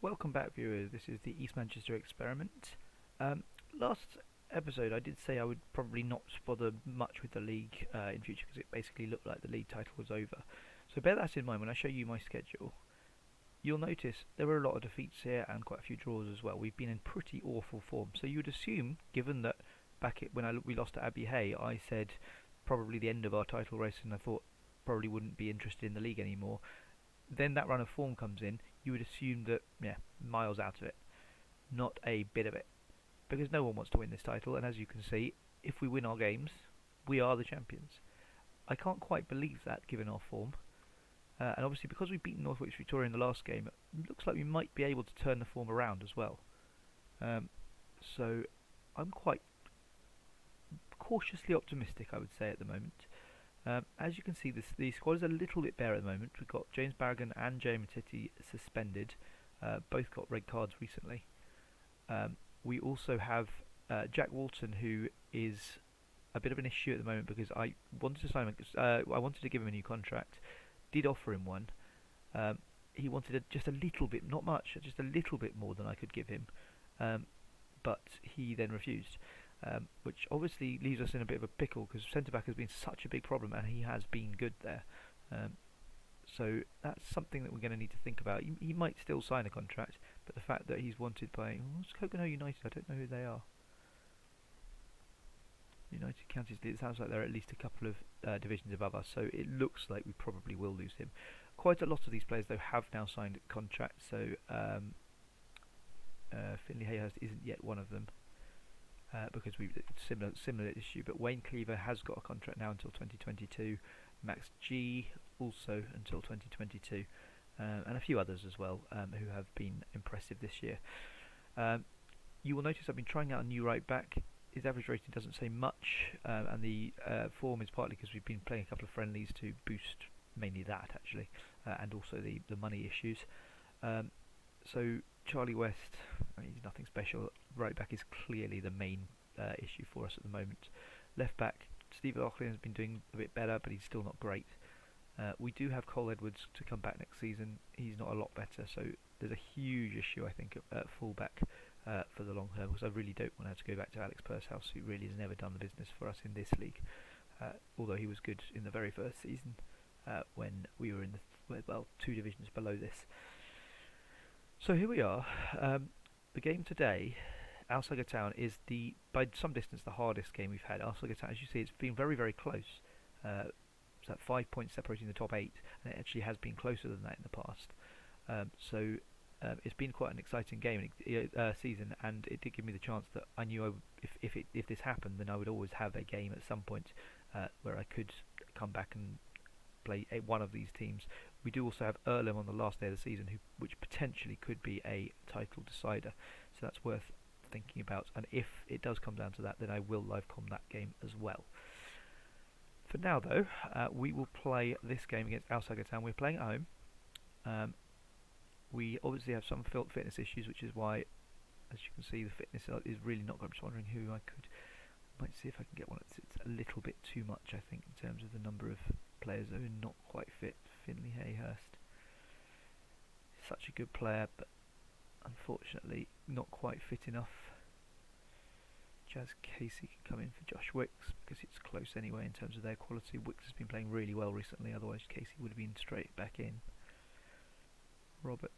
Welcome back, viewers. This is the East Manchester experiment. Last episode, I did say I would probably not bother much with the league in future because it basically looked like the league title was over. So bear that in mind when I show you my schedule. You'll notice there were a lot of defeats here and quite a few draws as well. We've been in pretty awful form. So you would assume, given that when we lost to Abbey Hay, I said probably the end of our title race, and I thought probably wouldn't be interested in the league anymore. Then that run of form comes in, you would assume that, yeah, miles out of it. Not a bit of it. Because no one wants to win this title, and as you can see, if we win our games, we are the champions. I can't quite believe that, given our form. And obviously, because we've beaten Northwich Victoria in the last game, it looks like we might be able to turn the form around as well. So, I'm quite cautiously optimistic, I would say, at the moment. As you can see, the squad is a little bit bare at the moment. We've got James Barragan and Jay Matiti suspended. Both got red cards recently. We also have Jack Walton, who is a bit of an issue at the moment because I wanted to give him a new contract. Did offer him one. He wanted just a little bit, not much, just a little bit more than I could give him, but he then refused. Which obviously leaves us in a bit of a pickle because centre-back has been such a big problem and he has been good there. So that's something that we're going to need to think about. He might still sign a contract, but the fact that he's wanted by Coconut United, I don't know who they are. United Counties, it sounds like they're at least a couple of divisions above us, so it looks like we probably will lose him. Quite a lot of these players, though, have now signed contracts, so Finley Hayhurst isn't yet one of them. Because we've similar issue, but Wayne Cleaver has got a contract now until 2022. Max G also until 2022, and a few others as well who have been impressive this year. You will notice I've been trying out a new right back. His average rating doesn't say much, and the form is partly because we've been playing a couple of friendlies to boost mainly that actually, and also the money issues. So Charlie West, he's nothing special. Right back is clearly the main issue for us at the moment. Left back, Steve O'Loughlin has been doing a bit better, but he's still not great. We do have Cole Edwards to come back next season. He's not a lot better, so there's a huge issue, I think, at fullback for the long term, because I really don't want to have to go back to Alex Pursehouse, who really has never done the business for us in this league. Although he was good in the very first season when we were in the two divisions below this. So here we are. The game today, Alsager Town, is by some distance the hardest game we've had. Alsager Town, as you see, it's been very, very close. It's at 5 points separating the top 8, and it actually has been closer than that in the past. So it's been quite an exciting game season, and it did give me the chance that I knew if this happened, then I would always have a game at some point where I could come back and play one of these teams. We do also have Earlham on the last day of the season, which potentially could be a title decider, so that's worth thinking about. And if it does come down to that, then I will livecom that game as well. For now, though, we will play this game against Alsager Town. We're playing at home. We obviously have some fitness issues, which is why, as you can see, the fitness is really not good. I'm just wondering who I might see if I can get one. It's a little bit too much, I think, in terms of the number of players that are not quite fit. Finley Hayhurst, such a good player, but unfortunately not quite fit enough. Jazz Casey can come in for Josh Wicks because it's close anyway in terms of their quality. Wicks has been playing really well recently, otherwise Casey would have been straight back in. Roberts,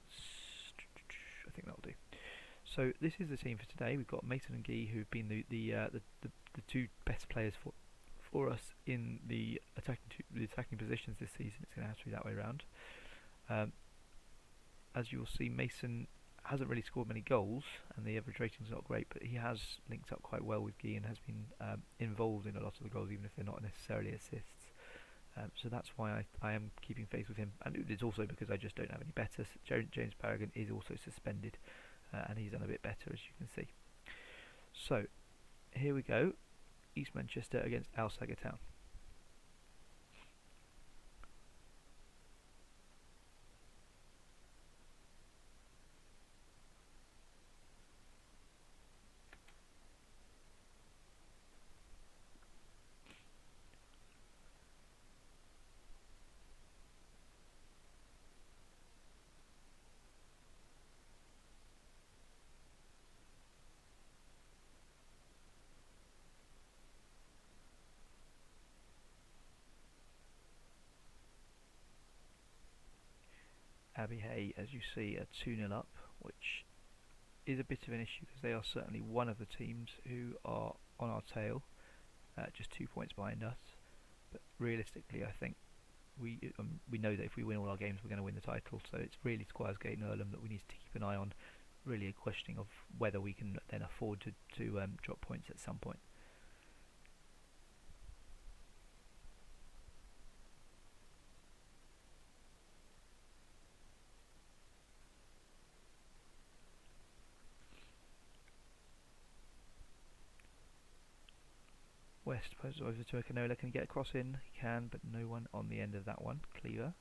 I think that'll do. So this is the team for today. We've got Mason and Gee, who've been the two best players for us in the attacking positions this season. It's going to have to be that way around. As you will see, Mason hasn't really scored many goals, and the average rating is not great, but he has linked up quite well with Gee and has been involved in a lot of the goals, even if they're not necessarily assists. So that's why I am keeping faith with him, and it's also because I just don't have any better. James Paragon is also suspended, and he's done a bit better, as you can see. So here we go. East Manchester against Alsager Town. Abbey Hay, as you see, are 2-0 up, which is a bit of an issue because they are certainly one of the teams who are on our tail, just 2 points behind us. But realistically, I think we know that if we win all our games, we're going to win the title. So it's really Squires Gate and Earlham that we need to keep an eye on. Really a questioning of whether we can then afford to drop points at some point. West poses over to Akinola, can he get a cross in? He can, but no one on the end of that one. Cleaver,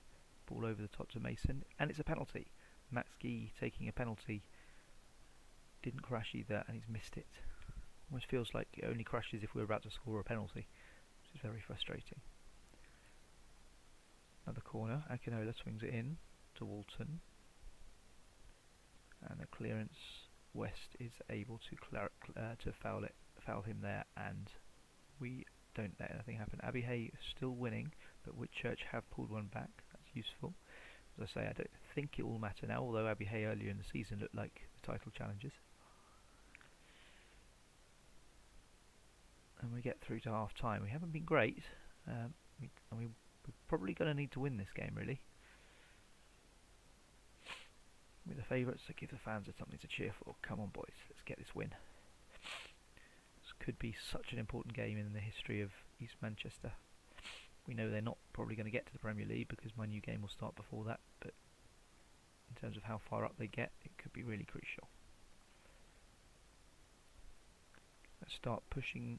ball over the top to Mason, and it's a penalty. Max Gee taking a penalty, didn't crash either, and he's missed it. Almost feels like it only crashes if we're about to score a penalty, which is very frustrating. Another corner, Akinola swings it in to Walton, and a clearance. West is able to foul him there, and we don't let anything happen. Abbey Hay still winning, but Whitchurch have pulled one back. That's useful. As I say, I don't think it will matter now, although Abbey Hay earlier in the season looked like the title challengers. And we get through to half time. We haven't been great. We're probably going to need to win this game, really. We're the favourites, so give the fans something to cheer for. Come on, boys, let's get this win. Could be such an important game in the history of East Manchester. We know they're not probably going to get to the Premier League because my new game will start before that, but in terms of how far up they get, it could be really crucial. Let's start pushing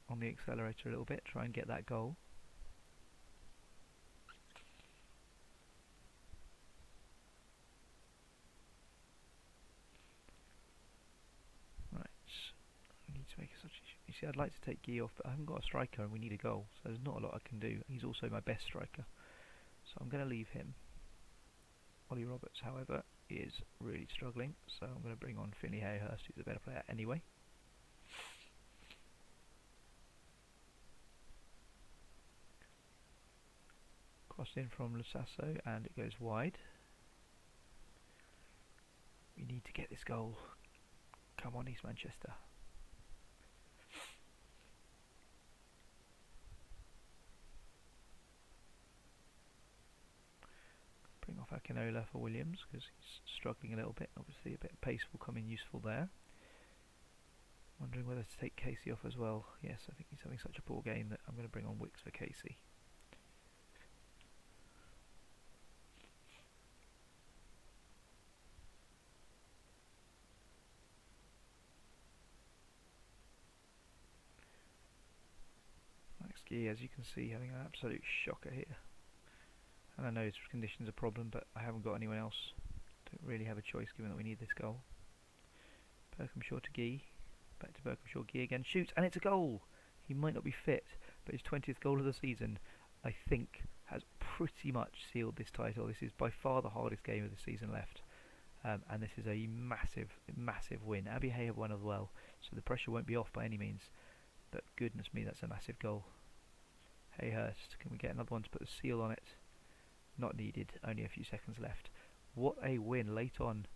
on the accelerator a little bit, try and get that goal. You see, I'd like to take Gee off, but I haven't got a striker and we need a goal, so there's not a lot I can do. He's also my best striker, so I'm going to leave him. Ollie Roberts, however, is really struggling, so I'm going to bring on Finley Hayhurst, who's a better player anyway. Crossed in from Lusasso, and it goes wide. We need to get this goal. Come on, East Manchester. Bring off Akinola for Williams because he's struggling a little bit. Obviously a bit of pace will come in useful there. Wondering whether to take Casey off as well. Yes, I think he's having such a poor game that I'm going to bring on Wicks for Casey. Max Gee, as you can see, having an absolute shocker here. And I know his condition's a problem, but I haven't got anyone else. Don't really have a choice given that we need this goal. Berkhamshaw to Gee. Back to Berkhamshaw. Gee again. Shoots, and it's a goal! He might not be fit, but his 20th goal of the season, I think, has pretty much sealed this title. This is by far the hardest game of the season left. And this is a massive, massive win. Abbey Hay have won as well, so the pressure won't be off by any means. But goodness me, that's a massive goal. Hayhurst, can we get another one to put the seal on it? Not needed, only a few seconds left. What a win late on.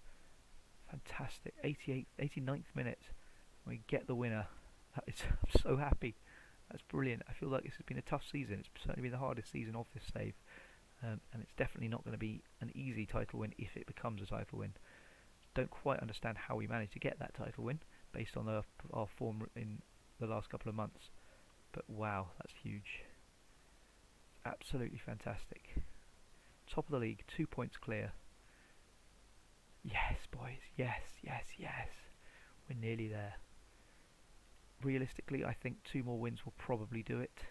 Fantastic. 89th minute. We get the winner. I'm so happy. That's brilliant. I feel like this has been a tough season. It's certainly been the hardest season of this save. And it's definitely not going to be an easy title win if it becomes a title win. Don't quite understand how we managed to get that title win based on our form in the last couple of months. But wow, that's huge. Absolutely fantastic. Top of the league, 2 points clear. Yes, boys, yes, yes, yes. We're nearly there. Realistically, I think 2 more wins will probably do it.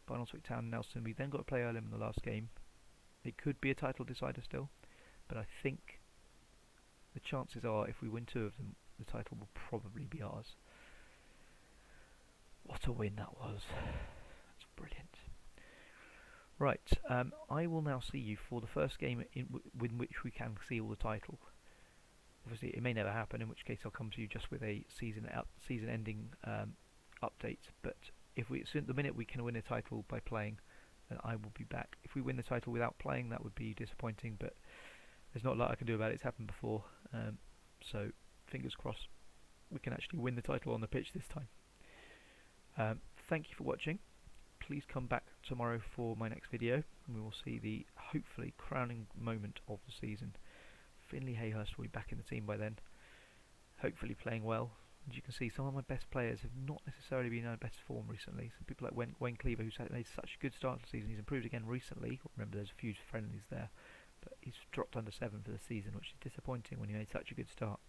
Barnoldswick Town, Nelson. We then got to play Earlham in the last game. It could be a title decider still, but I think the chances are if we win 2 of them, the title will probably be ours. What a win that was. That's brilliant. Right, I will now see you for the first game with which we can seal the title. Obviously, it may never happen, in which case I'll come to you just with a season-ending update. But if the minute we can win a title by playing, then I will be back. If we win the title without playing, that would be disappointing. But there's not a lot I can do about it. It's happened before, so fingers crossed we can actually win the title on the pitch this time. Thank you for watching. Please come back tomorrow for my next video, and we will see the hopefully crowning moment of the season. Finley Hayhurst will be back in the team by then, hopefully playing well. As you can see, some of my best players have not necessarily been in their best form recently. Some people like Wayne Cleaver, who's made such a good start to the season. He's improved again recently. Remember, there's a few friendlies there, but he's dropped under 7 for the season, which is disappointing when he made such a good start.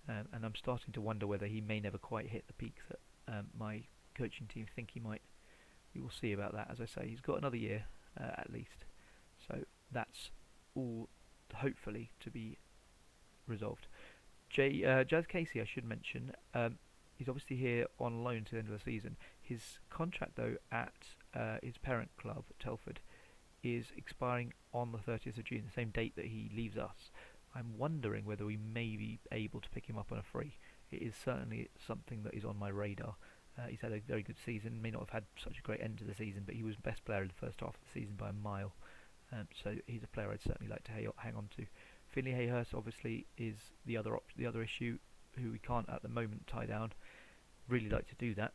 And I'm starting to wonder whether he may never quite hit the peak that my coaching team think he might. We will see about that. As I say, he's got another year at least, so that's all hopefully to be resolved. Jazz Casey, I should mention, he's obviously here on loan to the end of the season. His contract, though, at his parent club, Telford, is expiring on the 30th of June, the same date that he leaves us. I'm wondering whether we may be able to pick him up on a free. It is certainly something that is on my radar. He's had a very good season, may not have had such a great end to the season, but he was best player in the first half of the season by a mile. So he's a player I'd certainly like to hang on to. Finley Hayhurst obviously is the other issue, who we can't at the moment tie down. Really like to do that,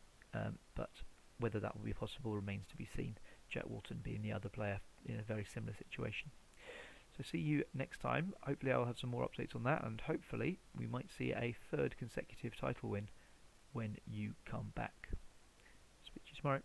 but whether that will be possible remains to be seen. Jet Walton being the other player in a very similar situation. So see you next time. Hopefully I'll have some more updates on that, and hopefully we might see a 3rd consecutive title win when you come back. Speak to you tomorrow.